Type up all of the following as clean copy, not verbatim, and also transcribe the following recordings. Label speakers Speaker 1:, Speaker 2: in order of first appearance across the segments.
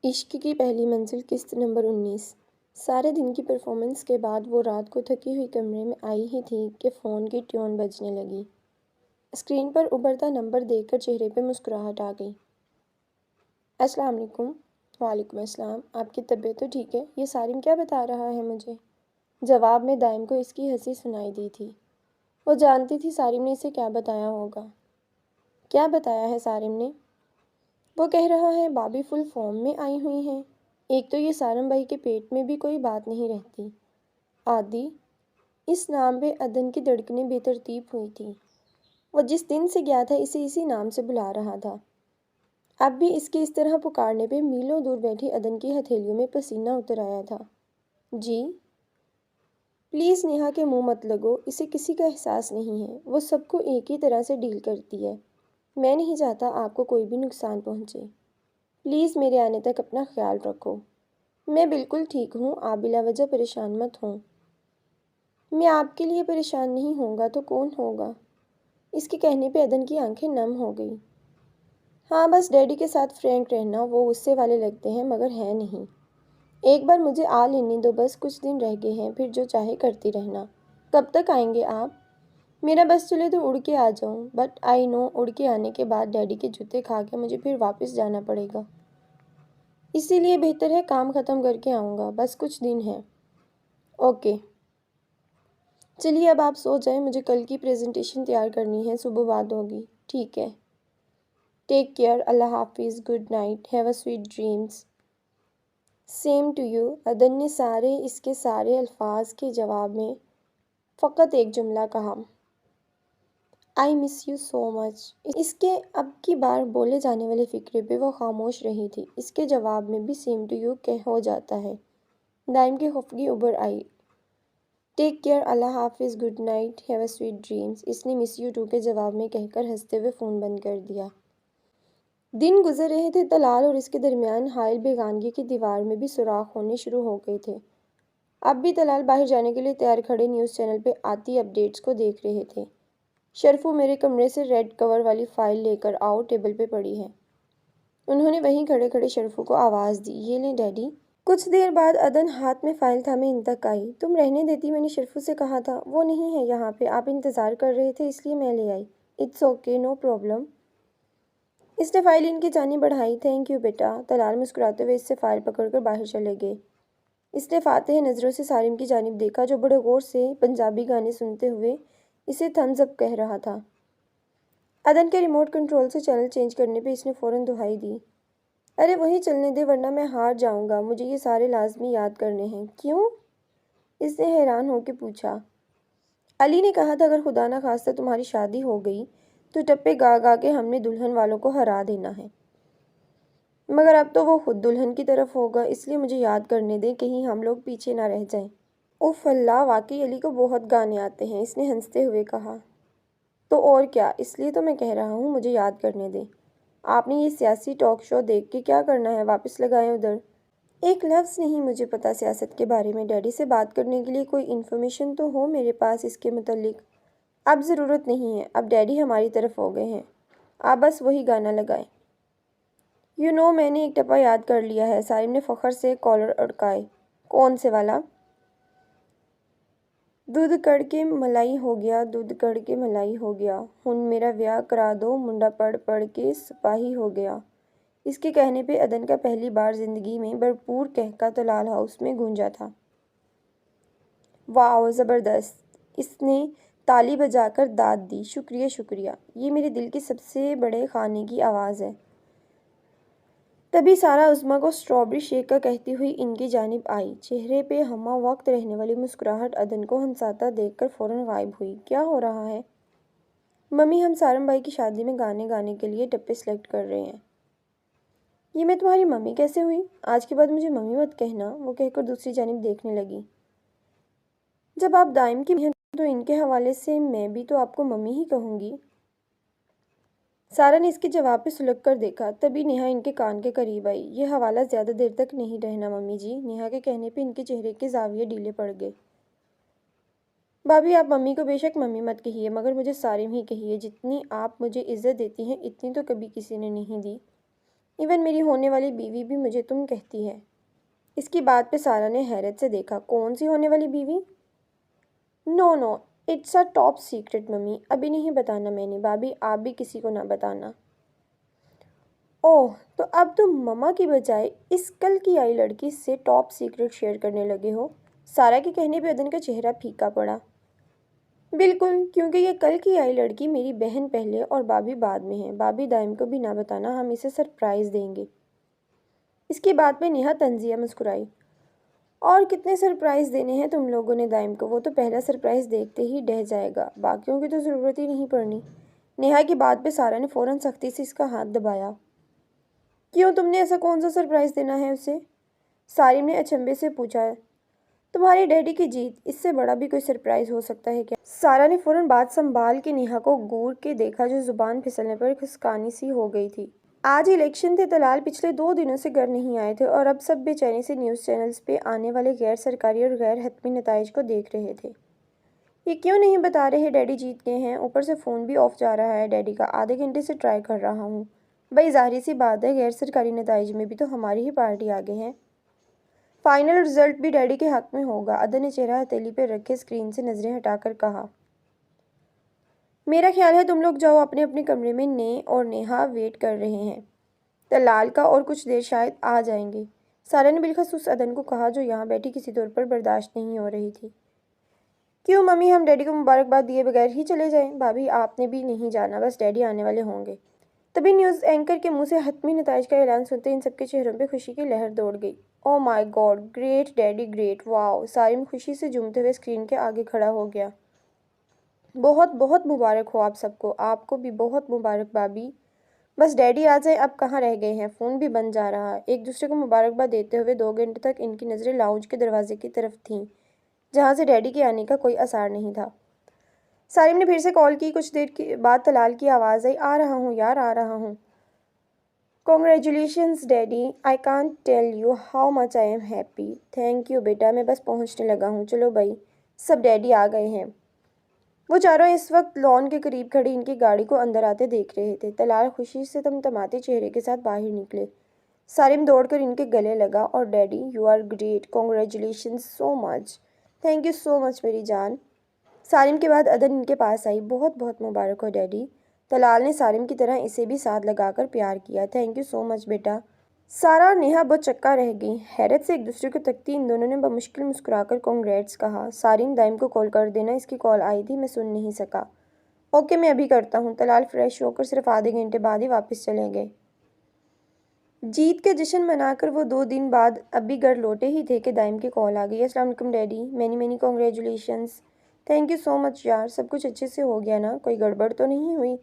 Speaker 1: عشق کی پہلی منزل قسط نمبر 19۔ سارے دن کی پرفارمنس کے بعد وہ رات کو تھکی ہوئی کمرے میں آئی ہی تھی کہ فون کی ٹیون بجنے لگی۔ اسکرین پر ابھرتا نمبر دیکھ کر چہرے پہ مسکراہٹ آ گئی۔ السلام علیکم۔ وعلیکم السلام۔ آپ کی طبیعت تو ٹھیک ہے؟ یہ سارم کیا بتا رہا ہے مجھے؟ جواب میں دائم کو اس کی ہنسی سنائی دی تھی۔ وہ جانتی تھی سارم نے اسے کیا بتایا ہوگا۔ کیا بتایا ہے سارم نے؟ وہ کہہ رہا ہے بابی فل فارم میں آئی ہوئی ہیں۔ ایک تو یہ سارم بھائی کے پیٹ میں بھی کوئی بات نہیں رہتی۔ عادی، اس نام پہ عدن کی دھڑکنیں بے ترتیب ہوئی تھی۔ وہ جس دن سے گیا تھا اسے اسی نام سے بلا رہا تھا۔ اب بھی اس کے اس طرح پکارنے پہ میلوں دور بیٹھی عدن کی ہتھیلیوں میں پسینہ اتر آیا تھا۔ جی؟ پلیز نیہا کے منہ مت لگو، اسے کسی کا احساس نہیں ہے۔ وہ سب کو ایک ہی طرح سے ڈیل کرتی ہے۔ میں نہیں چاہتا آپ کو کوئی بھی نقصان پہنچے۔ پلیز میرے آنے تک اپنا خیال رکھو۔ میں بالکل ٹھیک ہوں، آپ بلا وجہ پریشان مت ہوں۔ میں آپ کے لیے پریشان نہیں ہوں گا تو کون ہوگا؟ اس کے کہنے پہ عدن کی آنکھیں نم ہو گئی۔ ہاں بس ڈیڈی کے ساتھ فرینک رہنا، وہ غصے والے لگتے ہیں مگر ہیں نہیں۔ ایک بار مجھے آ لینے دو، بس کچھ دن رہ گئے ہیں، پھر جو چاہے کرتی رہنا۔ کب تک آئیں گے آپ؟ میرا بس چلے تو اڑ کے آ جاؤں، بٹ آئی نو اڑ کے آنے کے بعد ڈیڈی کے جوتے کھا کے مجھے پھر واپس جانا پڑے گا۔ اسی لیے بہتر ہے کام ختم کر کے آؤں گا، بس کچھ دن ہیں۔ اوکے۔ چلیے اب آپ سو جائیں، مجھے کل کی پریزنٹیشن تیار کرنی ہے، صبح بات ہوگی۔ ٹھیک ہے۔ ٹیک کیئر، اللہ حافظ، good night, have a sweet dreams. Same to you. Adan نے اس کے سارے الفاظ کے جواب میں فقط ایک جملہ کہا۔ آئی مس یو سو مچ۔ اس کے اب کی بار بولے جانے والے فقرے پہ وہ خاموش رہی تھی۔ اس کے جواب میں بھی سیم ٹو یو ہو جاتا ہے۔ دائم کی خفگی ابھر آئی۔ ٹیک کیئر، اللہ حافظ، good night, have a sweet dreams. اس نے مس یو ٹو کے جواب میں کہہ کر ہنستے ہوئے فون بند کر دیا۔ دن گزر رہے تھے۔ طلال اور اس کے درمیان حائل بیگانگی کی دیوار میں بھی سوراخ ہونے شروع ہو گئے تھے۔ اب بھی طلال باہر جانے کے لیے تیار کھڑے نیوز چینل پہ آتی اپ ڈیٹس کو دیکھ رہے تھے۔ شرفو میرے کمرے سے ریڈ کور والی فائل لے کر آؤ، ٹیبل پہ پڑی ہے۔ انہوں نے وہیں کھڑے کھڑے شرفو کو آواز دی۔ یہ لیں ڈیڈی۔ کچھ دیر بعد عدن ہاتھ میں فائل تھامے ان تک آئی۔ تم رہنے دیتی، میں نے شرفو سے کہا تھا۔ وہ نہیں ہے یہاں پہ، آپ انتظار کر رہے تھے اس لیے میں لے آئی۔ It's okay, no problem. اس نے فائل ان کی جانب بڑھائی۔ تھینک یو بیٹا۔ طلال مسکراتے ہوئے اس سے فائل پکڑ کر باہر چلے گئے۔ اس نے فاتح نظروں سے سارم کی جانب دیکھا جو بڑے غور سے پنجابی گانے سنتے ہوئے اسے تھمز اپ کہہ رہا تھا۔ عدن کے ریموٹ کنٹرول سے چینل چینج کرنے پہ اس نے فوراً دہائی دی۔ ارے وہی چلنے دے ورنہ میں ہار جاؤں گا، مجھے یہ سارے لازمی یاد کرنے ہیں۔ کیوں؟ اس نے حیران ہو کے پوچھا۔ علی نے کہا تھا اگر خدا نہ خواستہ تمہاری شادی ہو گئی تو ٹپے گا گا کے ہم نے دلہن والوں کو ہرا دینا ہے۔ مگر اب تو وہ خود دلہن کی طرف ہوگا، اس لیے مجھے یاد کرنے دیں، کہیں ہم لوگ پیچھے نہ رہ جائیں۔ اوف اللہ، واقعی علی کو بہت گانے آتے ہیں، اس نے ہنستے ہوئے کہا۔ تو اور کیا، اس لیے تو میں کہہ رہا ہوں مجھے یاد کرنے دیں۔ آپ نے یہ سیاسی ٹاک شو دیکھ کے کیا کرنا ہے، واپس لگائیں ادھر۔ ایک لفظ نہیں مجھے پتا سیاست کے بارے میں، ڈیڈی سے بات کرنے کے لیے کوئی انفارمیشن تو ہو میرے پاس اس کے متعلق۔ اب ضرورت نہیں ہے، اب ڈیڈی ہماری طرف ہو گئے ہیں، آپ بس وہی گانا لگائیں۔ میں نے ایک ٹپا یاد کر لیا ہے، سارم نے فخر سے کالر اڑکائے۔ کون سے والا؟ دودھ کڑ کے ملائی ہو گیا، دودھ کڑ کے ملائی ہو گیا، ہن میرا ویاہ کرا دو، منڈا پڑھ پڑھ کے سپاہی ہو گیا۔ اس کے کہنے پہ عدن کا پہلی بار زندگی میں بھرپور قہقہ طلال ہاؤس میں گونجا تھا۔ واو، زبردست! اس نے تالی بجا کر داد دی۔ شکریہ شکریہ، یہ میرے دل کے سب سے بڑے خانے کی آواز ہے۔ تبھی سارا عظمیٰ کو اسٹرابری شیک کا کہتی ہوئی ان کی جانب آئی۔ چہرے پہ ہمہ وقت رہنے والی مسکراہٹ عدن کو ہنساتا دیکھ کر فوراً غائب ہوئی۔ کیا ہو رہا ہے؟ ممی، ہم سارم بھائی کی شادی میں گانے گانے کے لیے ٹپے سلیکٹ کر رہے ہیں۔ یہ میں تمہاری ممی کیسے ہوئی؟ آج کے بعد مجھے ممی مت کہنا، وہ کہہ کر دوسری جانب دیکھنے لگی۔ جب آپ دائم کی ہیں تو ان کے حوالے سے میں بھی تو آپ کو ممی ہی کہوں گی۔ سارا نے اس کے جواب پہ سلگ کر دیکھا، تبھی نیہا ان کے کان کے قریب آئی۔ یہ حوالہ زیادہ دیر تک نہیں رہنا ممی جی۔ نیہا کے کہنے پہ ان کے چہرے کے زاویے ڈھیلے پڑ گئے۔ بھابھی، آپ ممی کو بے شک ممی مت کہیے، مگر مجھے سارم ہی کہیے۔ جتنی آپ مجھے عزت دیتی ہیں اتنی تو کبھی کسی نے نہیں دی۔ ایون میری ہونے والی بیوی بھی مجھے تم کہتی ہے۔ اس کی بات پہ سارا نے حیرت سے دیکھا۔ کون سی ہونے والی بیوی؟ No no, it's a top secret mummy, ابھی نہیں بتانا میں نے، بھابھی آپ بھی کسی کو نہ بتانا۔ اوہ، تو اب تم مما کی بجائے اس کل کی آئی لڑکی سے ٹاپ سیکرٹ شیئر کرنے لگے ہو؟ سارا کے کہنے پہ عدن کا چہرہ پھیکا پڑا۔ بالکل، کیونکہ یہ کل کی آئی لڑکی میری بہن پہلے اور بھابھی بعد میں ہے۔ بھابھی دائم کو بھی نہ بتانا، ہم اسے سرپرائز دیں گے۔ اس کی بات پہ نیہا طنزیہ مسکرائی۔ اور کتنے سرپرائز دینے ہیں تم لوگوں نے دائم کو؟ وہ تو پہلا سرپرائز دیکھتے ہی ڈہ جائے گا، باقیوں کی تو ضرورت ہی نہیں پڑنی۔ نیہا کی بات پہ سارا نے فوراً سختی سے اس کا ہاتھ دبایا۔ کیوں، تم نے ایسا کون سا سرپرائز دینا ہے اسے؟ سارم نے اچنبھے سے پوچھا۔ تمہارے ڈیڈی کی جیت، اس سے بڑا بھی کوئی سرپرائز ہو سکتا ہے کیا؟ سارا نے فوراً بات سنبھال کے نیہا کو گور کے دیکھا جو زبان پھسلنے پر کھسکانی سی ہو گئی تھی۔ آج الیکشن تھے، طلال پچھلے 2 دنوں سے گھر نہیں آئے تھے اور اب سب بے چینی سے نیوز چینلز پہ آنے والے غیر سرکاری اور غیر حتمی نتائج کو دیکھ رہے تھے۔ یہ کیوں نہیں بتا رہے ڈیڈی جیت گئے ہیں؟ اوپر سے فون بھی آف جا رہا ہے ڈیڈی کا، آدھے گھنٹے سے ٹرائی کر رہا ہوں۔ بھائی ظاہری سی بات ہے، غیر سرکاری نتائج میں بھی تو ہماری ہی پارٹی آگے ہے۔ فائنل رزلٹ بھی ڈیڈی کے حق میں ہوگا، عدن نے چہرہ ہتھیلی پہ رکھے اسکرین سے نظریں ہٹا کر کہا۔ میرا خیال ہے تم لوگ جاؤ اپنے اپنے کمرے میں، نے اور نیہا ویٹ کر رہے ہیں طلال کا، اور کچھ دیر شاید آ جائیں گے۔ سارا نے بالخصوص عدن کو کہا جو یہاں بیٹھی کسی طور پر برداشت نہیں ہو رہی تھی۔ کیوں ممی، ہم ڈیڈی کو مبارکباد دیے بغیر ہی چلے جائیں؟ بھابھی آپ نے بھی نہیں جانا، بس ڈیڈی آنے والے ہوں گے۔ تبھی نیوز اینکر کے منہ سے حتمی نتائج کا اعلان سنتے ان سب کے چہروں پہ خوشی کی لہر دوڑ گئی۔ او مائی گاڈ، گریٹ ڈیڈی گریٹ، واو! سارم خوشی سے جھومتے ہوئے اسکرین کے آگے کھڑا ہو گیا۔ بہت بہت مبارک ہو آپ سب کو، آپ کو بھی بہت مبارک بھابھی۔ بس ڈیڈی آ جائیں، اب کہاں رہ گئے ہیں؟ فون بھی بن جا رہا۔ ایک دوسرے کو مبارکباد دیتے ہوئے 2 گھنٹے تک ان کی نظریں لاؤنج کے دروازے کی طرف تھیں جہاں سے ڈیڈی کے آنے کا کوئی آثار نہیں تھا۔ سارم نے پھر سے کال کی۔ کچھ دیر کے بعد طلال کی آواز آئی، آ رہا ہوں یار، آ رہا ہوں۔ Congratulations daddy, I can't tell you how much I am happy. Thank you بیٹا، میں بس پہنچنے لگا ہوں۔ چلو بھائی، سب ڈیڈی آ گئے ہیں۔ وہ چاروں اس وقت لان کے قریب کھڑی ان کی گاڑی کو اندر آتے دیکھ رہے تھے۔ طلال خوشی سے تمتماتے چہرے کے ساتھ باہر نکلے۔ سارم دوڑ کر ان کے گلے لگا اور daddy, you are great, congratulations so much. Thank you so much میری جان۔ سارم کے بعد عدن ان کے پاس آئی۔ بہت بہت مبارک ہو ڈیڈی۔ طلال نے سارم کی طرح اسے بھی ساتھ لگا کر پیار کیا۔ تھینک یو سو مچ بیٹا۔ سارا اور نیہا بہت چکا رہ گئی، حیرت سے ایک دوسرے کو تکتی ان دونوں نے بمشکل مسکرا کر کنگریٹس کہا۔ سارم، دائم کو کال کر دینا، اس کی کال آئی تھی، میں سن نہیں سکا۔ اوکے، میں ابھی کرتا ہوں۔ طلال فریش ہو کر صرف آدھے گھنٹے بعد ہی واپس چلے گئے۔ جیت کا جشن منا کر وہ 2 دن بعد ابھی گھر لوٹے ہی تھے کہ دائم کی کال آ گئی۔ السلام علیکم daddy, many many congratulations. Thank you so much یار، سب کچھ اچھے سے ہو گیا نا؟ کوئی گڑبڑ تو نہیں ہوئی؟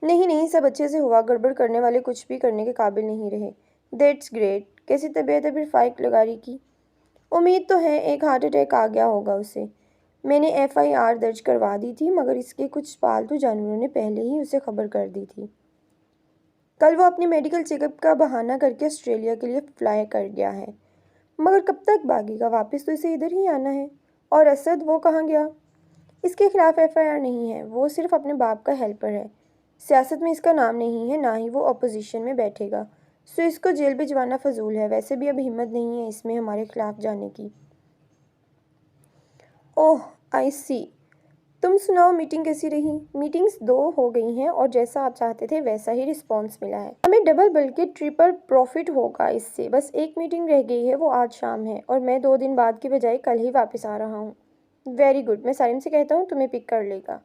Speaker 1: نہیں نہیں، سب اچھے سے ہوا، گڑبڑ کرنے والے کچھ بھی کرنے کے قابل نہیں رہے۔ That's great. کیسی طبیعت ہے پھر فائق لگاری کی؟ امید تو ہے ایک ہارٹ اٹیک آ گیا ہوگا اسے۔ میں نے FIR درج کروا دی تھی، مگر اس کے کچھ پالتو جانوروں نے پہلے ہی اسے خبر کر دی تھی۔ کل وہ اپنے میڈیکل چیک اپ کا بہانہ کر کے آسٹریلیا کے لیے فلائی کر گیا ہے، مگر کب تک بھاگے گا؟ واپس تو اسے ادھر ہی آنا ہے۔ اور اسد، وہ کہاں گیا؟ اس کے خلاف FIR نہیں ہے، وہ صرف اپنے باپ کا ہیلپر ہے۔ سیاست میں اس کا نام نہیں ہے، نہ ہی وہ اپوزیشن میں بیٹھے گا، سو اس کو جیل بھجوانا فضول ہے۔ ویسے بھی اب ہمت نہیں ہے اس میں ہمارے خلاف جانے کی۔ اوہ آئی سی۔ تم سناؤ، میٹنگ کیسی رہی؟ میٹنگز 2 ہو گئی ہیں اور جیسا آپ چاہتے تھے ویسا ہی رسپانس ملا ہے۔ ہمیں ڈبل بلکہ ٹرپل پروفٹ ہوگا اس سے۔ بس ایک میٹنگ رہ گئی ہے، وہ آج شام ہے، اور میں 2 دن بعد کی بجائے کل ہی واپس آ رہا ہوں۔ ویری گڈ، میں سارم سے کہتا ہوں تمہیں پک کر لے گا۔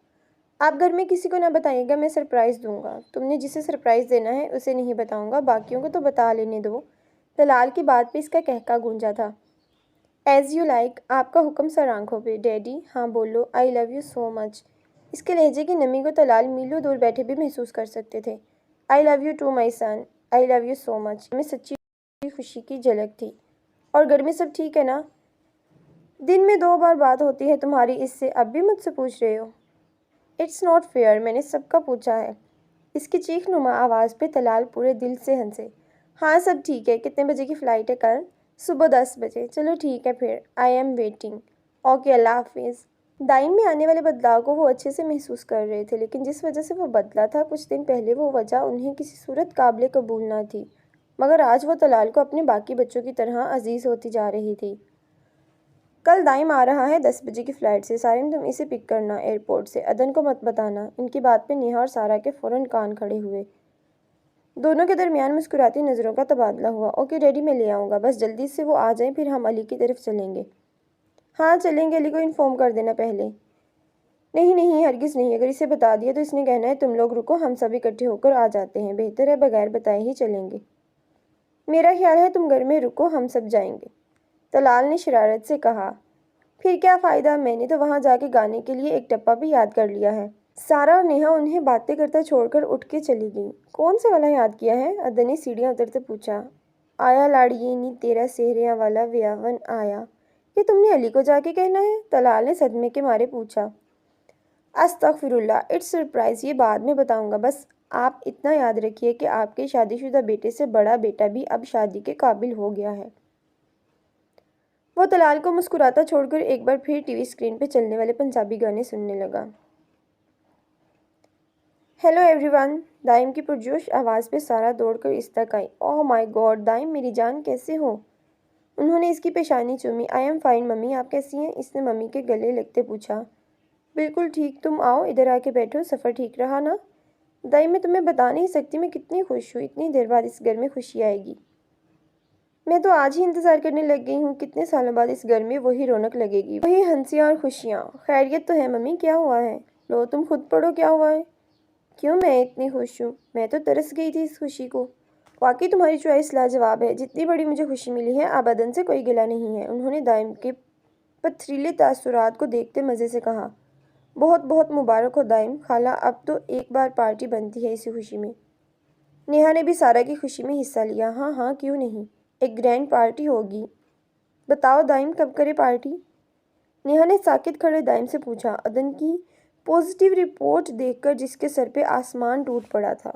Speaker 1: آپ گھر میں کسی کو نہ بتائیے گا، میں سرپرائز دوں گا۔ تم نے جسے سرپرائز دینا ہے اسے نہیں بتاؤں گا، باقیوں کو تو بتا لینے دو۔ طلال کی بات پہ اس کا کہکا گونجا تھا۔ ایز یو لائک، آپ کا حکم سر آنکھوں پہ۔ ڈیڈی، ہاں بولو۔ آئی لو یو سو مچ۔ اس کے لہجے کی نمی کو طلال میلوں دور بیٹھے بھی محسوس کر سکتے تھے۔ I love you too my son, I love you so much. میں سچی خوشی کی جھلک تھی۔ اور گھر میں سب ٹھیک ہے نا؟ دن میں 2 بار بات ہوتی ہے تمہاری اس سے، اب بھی مجھ سے پوچھ رہے ہو؟ اٹس ناٹ فیئر، میں نے سب کا پوچھا ہے۔ اس کی چیخ نما آواز پہ طلال پورے دل سے ہنسے۔ ہاں سب ٹھیک ہے۔ کتنے بجے کی فلائٹ ہے کل؟ صبح 10 بجے۔ چلو ٹھیک ہے پھر، آئی ایم ویٹنگ۔ اوکے، اللہ حافظ۔ دائم میں آنے والے بدلاؤ کو وہ اچھے سے محسوس کر رہے تھے، لیکن جس وجہ سے وہ بدلا تھا کچھ دن پہلے وہ وجہ انہیں کسی صورت قابل قبول نہ تھی، مگر آج وہ طلال کو اپنے باقی بچوں کی طرح عزیز ہوتی جا رہی تھی۔ کل دائم آ رہا ہے 10 بجے کی فلائٹ سے، سارم تم اسے پک کرنا ایئرپورٹ سے، عدن کو مت بتانا۔ ان کی بات پہ نیہا اور سارا کے فوراً کان کھڑے ہوئے۔ دونوں کے درمیان مسکراتی نظروں کا تبادلہ ہوا۔ اوکے ڈیڈی، میں لے آؤں گا، بس جلدی سے وہ آ جائیں، پھر ہم علی کی طرف چلیں گے۔ ہاں چلیں گے، علی کو انفارم کر دینا پہلے۔ نہیں نہیں، ہرگز نہیں، اگر اسے بتا دیا تو اس نے کہنا ہے تم لوگ رکو، ہم سب اکٹھے ہو کر آ جاتے ہیں، بہتر ہے بغیر بتائے ہی چلیں گے۔ میرا خیال ہے تم گھر میں رکو، ہم سب جائیں گے، طلال نے شرارت سے کہا۔ پھر کیا فائدہ، میں نے تو وہاں جا کے گانے کے لیے ایک ٹپا بھی یاد کر لیا ہے۔ سارا اور نیہا انہیں باتیں کرتا چھوڑ کر اٹھ کے چلی گئیں۔ کون سے والا یاد کیا ہے؟ عدن نے سیڑھیاں اترتے پوچھا۔ آیا لاڑیے نی تیرا سہریاں والا ویاون آیا، یہ تم نے علی کو جا کے کہنا ہے؟ طلال نے صدمے کے مارے پوچھا۔ استغفر اللہ، اٹس سرپرائز، یہ بعد میں بتاؤں گا، بس آپ اتنا یاد رکھیے کہ آپ کے شادی شدہ بیٹے سے بڑا بیٹا بھی اب شادی کے قابل ہو گیا ہے۔ وہ طلال کو مسکراتا چھوڑ کر ایک بار پھر ٹی وی اسکرین پہ چلنے والے پنجابی گانے سننے لگا۔ ہیلو ایوری ون، دائم کی پرجوش آواز پہ سارا دوڑ کر اس تک آئی۔ اوہ مائی گاڈ دائم، میری جان کیسے ہو؟ انہوں نے اس کی پیشانی چومی۔ آئی ایم فائن ممی، آپ کیسی ہیں؟ اس نے ممی کے گلے لگتے پوچھا۔ بالکل ٹھیک، تم آؤ ادھر آ کے بیٹھو، سفر ٹھیک رہا نا؟ دائم میں تمہیں بتا نہیں سکتی میں کتنی خوش ہوں، اتنی دیر بعد اس گھر میں خوشی آئے گی۔ میں تو آج ہی انتظار کرنے لگ گئی ہوں، کتنے سالوں بعد اس گھر میں وہی رونق لگے گی، وہی ہنسیاں اور خوشیاں۔ خیریت تو ہے ممی، کیا ہوا ہے؟ لو تم خود پڑھو کیا ہوا ہے۔ کیوں میں اتنی خوش ہوں؟ میں تو ترس گئی تھی اس خوشی کو۔ واقعی تمہاری چوائس لاجواب ہے، جتنی بڑی مجھے خوشی ملی ہے اب عدن سے کوئی گلہ نہیں ہے، انہوں نے دائم کے پتھریلے تاثرات کو دیکھتے مزے سے کہا۔ بہت بہت مبارک ہو دائم خالہ، اب تو ایک بار پارٹی بنتی ہے اسی خوشی میں۔ نیہا نے بھی سارا کی خوشی میں حصہ لیا۔ ہاں ہاں کیوں نہیں، ایک گرینڈ پارٹی ہوگی۔ بتاؤ دائم کب کرے پارٹی؟ نیہا نے ساکت کھڑے دائم سے پوچھا، عدن کی پازیٹیو رپورٹ دیکھ کر جس کے سر پہ آسمان ٹوٹ پڑا تھا۔